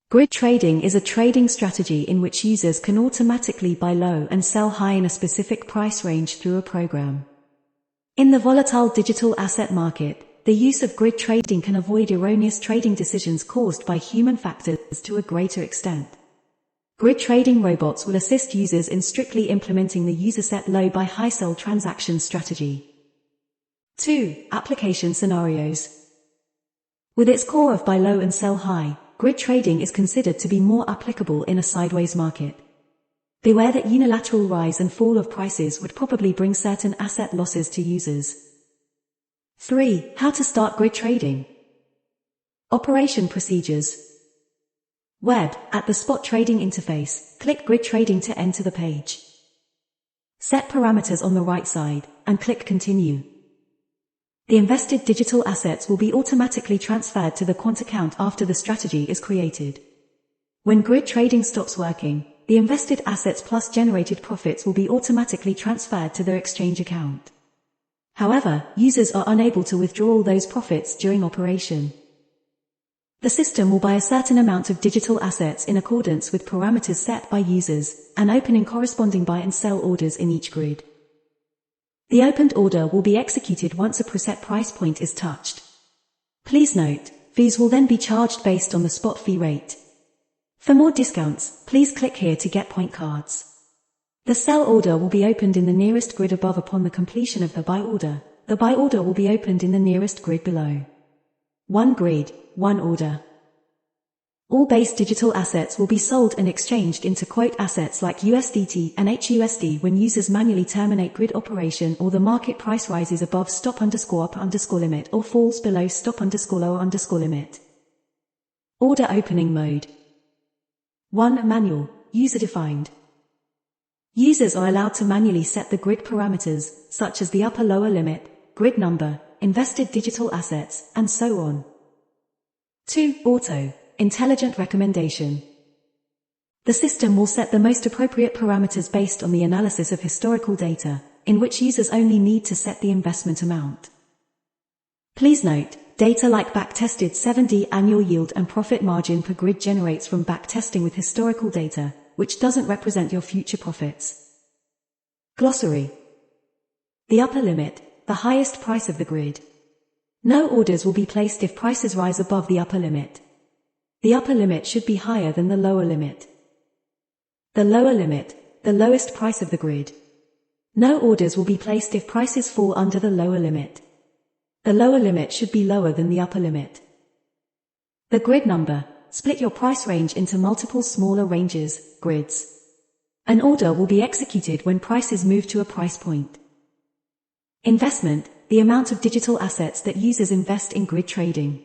Grid trading is a trading strategy in which users can automatically buy low and sell high in a specific price range through a program. In the volatile digital asset market, the use of grid trading can avoid erroneous trading decisions caused by human factors to a greater extent. Grid trading robots will assist users in strictly implementing the user set low buy high sell transaction strategy. 2. Application scenarios. With its core of buy low and sell high, grid trading is considered to be more applicable in a sideways market. Beware that unilateral rise and fall of prices would probably bring certain asset losses to users. 3. How to start grid trading. Operation procedures. Web. At the spot trading interface, click Grid Trading to enter the page. Set parameters on the right side, and click Continue. The invested digital assets will be automatically transferred to the quant account after the strategy is created. When grid trading stops working, the invested assets plus generated profits will be automatically transferred to their exchange account. However, users are unable to withdraw those profits during operation. The system will buy a certain amount of digital assets in accordance with parameters set by users, and opening corresponding buy and sell orders in each grid. The opened order will be executed once a preset price point is touched. Please note, fees will then be charged based on the spot fee rate. For more discounts, please click here to get point cards. The sell order will be opened in the nearest grid above upon the completion of the buy order. The buy order will be opened in the nearest grid below. One grid, one order. All base digital assets will be sold and exchanged into quote assets like USDT and HUSD when users manually terminate grid operation or the market price rises above stop_upper_limit or falls below stop_lower_limit. Order opening mode. 1. Manual, user-defined. Users are allowed to manually set the grid parameters, such as the upper-lower limit, grid number, invested digital assets, and so on. 2. Auto, intelligent recommendation. The system will set the most appropriate parameters based on the analysis of historical data, in which users only need to set the investment amount. Please note, data like backtested 7D annual yield and profit margin per grid generates from backtesting with historical data, which doesn't represent your future profits. Glossary. The upper limit, the highest price of the grid. No orders will be placed if prices rise above the upper limit. The upper limit should be higher than the lower limit. The lower limit, the lowest price of the grid. No orders will be placed if prices fall under the lower limit. The lower limit should be lower than the upper limit. The grid number, split your price range into multiple smaller ranges, grids. An order will be executed when prices move to a price point. Investment, the amount of digital assets that users invest in grid trading.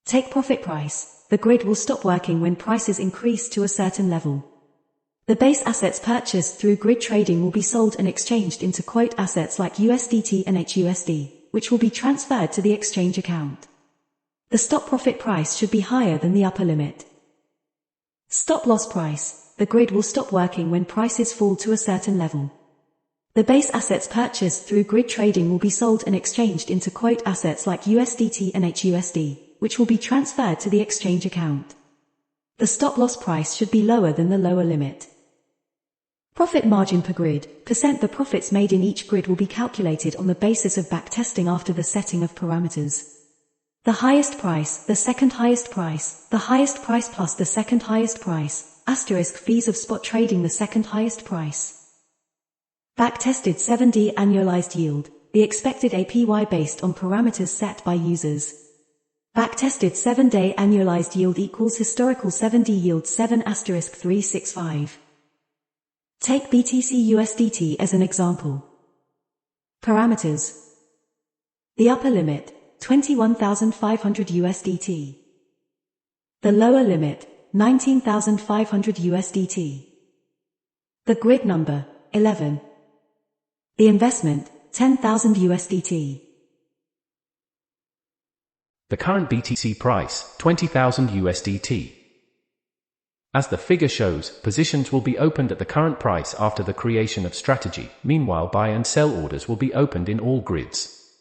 Take profit price. The grid will stop working when prices increase to a certain level. The base assets purchased through grid trading will be sold and exchanged into quote assets like USDT and HUSD, which will be transferred to the exchange account. The stop profit price should be higher than the upper limit. Stop loss price. The grid will stop working when prices fall to a certain level. The base assets purchased through grid trading will be sold and exchanged into quote assets like USDT and HUSD, which will be transferred to the exchange account. The stop loss price should be lower than the lower limit. Profit margin per grid, percent the profits made in each grid will be calculated on the basis of backtesting after the setting of parameters. The highest price, the second highest price, the highest price plus the second highest price, asterisk fees of spot trading the second highest price. Backtested 7D annualized yield, the expected APY based on parameters set by users. Backtested 7-day annualized yield equals historical 7D yield 7*365. Take BTC USDT as an example. Parameters. The upper limit, 21,500 USDT. The lower limit, 19,500 USDT. The grid number, 11. The investment, 10,000 USDT. The current BTC price, 20,000 USDT. As the figure shows, positions will be opened at the current price after the creation of strategy. Meanwhile, buy and sell orders will be opened in all grids.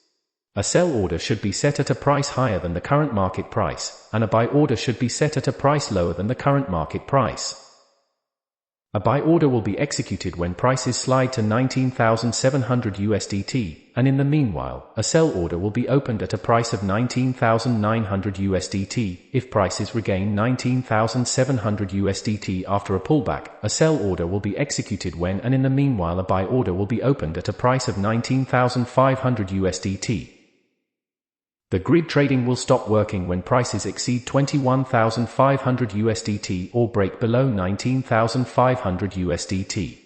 A sell order should be set at a price higher than the current market price, and a buy order should be set at a price lower than the current market price. A buy order will be executed when prices slide to 19,700 USDT, and in the meanwhile, a sell order will be opened at a price of 19,900 USDT. If prices regain 19,700 USDT after a pullback, a sell order will be executed when, and in the meanwhile, a buy order will be opened at a price of 19,500 USDT. The grid trading will stop working when prices exceed 21,500 USDT or break below 19,500 USDT.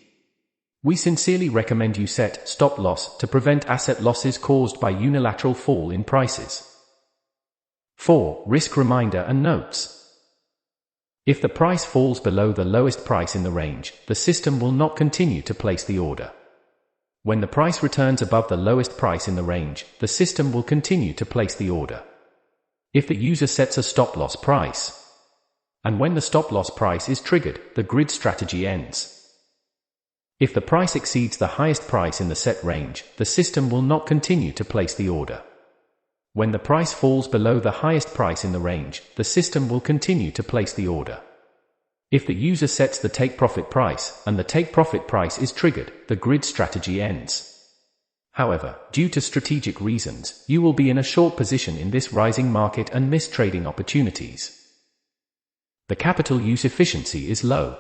We sincerely recommend you set stop loss to prevent asset losses caused by unilateral fall in prices. 4. Risk reminder and notes. If the price falls below the lowest price in the range, the system will not continue to place the order. When the price returns above the lowest price in the range, the system will continue to place the order. If the user sets a stop-loss price, and when the stop-loss price is triggered, the grid strategy ends. If the price exceeds the highest price in the set range, the system will not continue to place the order. When the price falls below the highest price in the range, the system will continue to place the order. If the user sets the take-profit price, and the take-profit price is triggered, the grid strategy ends. However, due to strategic reasons, you will be in a short position in this rising market and miss trading opportunities. The capital use efficiency is low.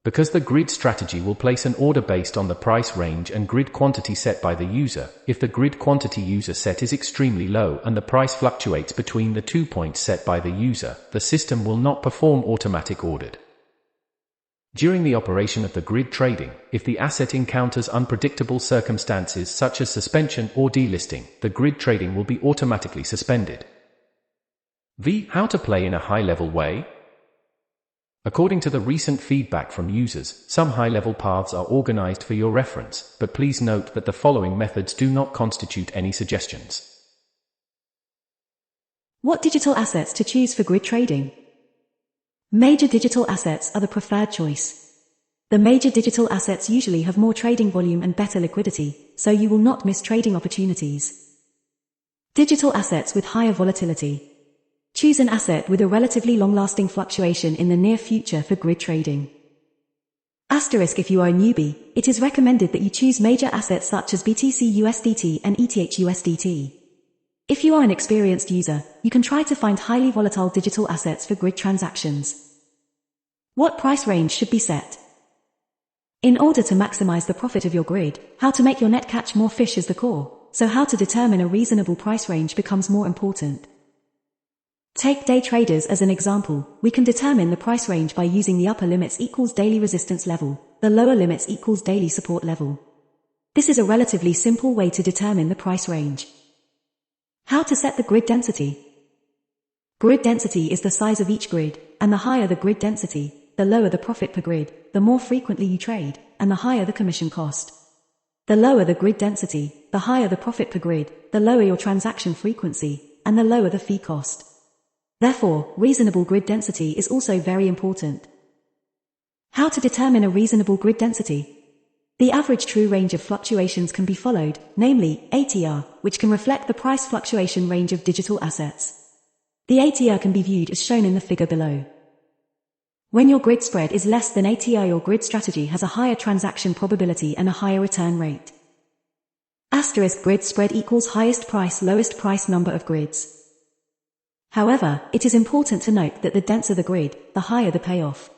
Because the grid strategy will place an order based on the price range and grid quantity set by the user, if the grid quantity user set is extremely low and the price fluctuates between the 2 points set by the user, the system will not perform automatic ordered. During the operation of the grid trading, if the asset encounters unpredictable circumstances such as suspension or delisting, the grid trading will be automatically suspended. How to play in a high-level way? According to the recent feedback from users, some high-level paths are organized for your reference, but please note that the following methods do not constitute any suggestions. What digital assets to choose for grid trading? Major digital assets are the preferred choice. The major digital assets usually have more trading volume and better liquidity, so you will not miss trading opportunities. Digital assets with higher volatility. Choose an asset with a relatively long-lasting fluctuation in the near future for grid trading. Asterisk: if you are a newbie, it is recommended that you choose major assets such as BTC USDT and ETH USDT. If you are an experienced user, you can try to find highly volatile digital assets for grid transactions. What price range should be set? In order to maximize the profit of your grid, how to make your net catch more fish is the core, so how to determine a reasonable price range becomes more important. Take day traders as an example. We can determine the price range by using the upper limits equals daily resistance level, the lower limits equals daily support level. This is a relatively simple way to determine the price range. How to set the grid density? Grid density is the size of each grid, and the higher the grid density, the lower the profit per grid, the more frequently you trade, and the higher the commission cost. The lower the grid density, the higher the profit per grid, the lower your transaction frequency, and the lower the fee cost. Therefore, reasonable grid density is also very important. How to determine a reasonable grid density? The average true range of fluctuations can be followed, namely, ATR, which can reflect the price fluctuation range of digital assets. The ATR can be viewed as shown in the figure below. When your grid spread is less than ATR, your grid strategy has a higher transaction probability and a higher return rate. Asterisk: grid spread equals highest price lowest price number of grids. However, it is important to note that the denser the grid, the higher the payoff.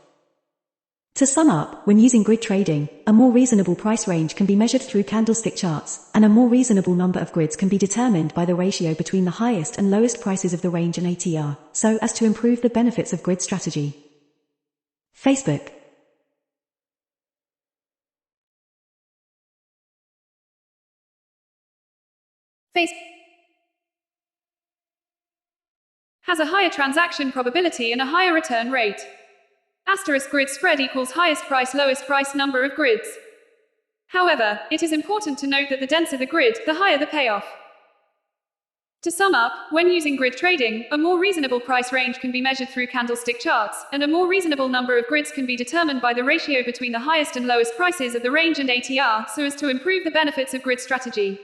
To sum up, when using grid trading, a more reasonable price range can be measured through candlestick charts, and a more reasonable number of grids can be determined by the ratio between the highest and lowest prices of the range and ATR, so as to improve the benefits of grid strategy. Facebook. Has a higher transaction probability and a higher return rate. Asterisk: grid spread equals highest price lowest price number of grids. However, it is important to note that the denser the grid, the higher the payoff. To sum up, when using grid trading, a more reasonable price range can be measured through candlestick charts, and a more reasonable number of grids can be determined by the ratio between the highest and lowest prices of the range and ATR, so as to improve the benefits of grid strategy.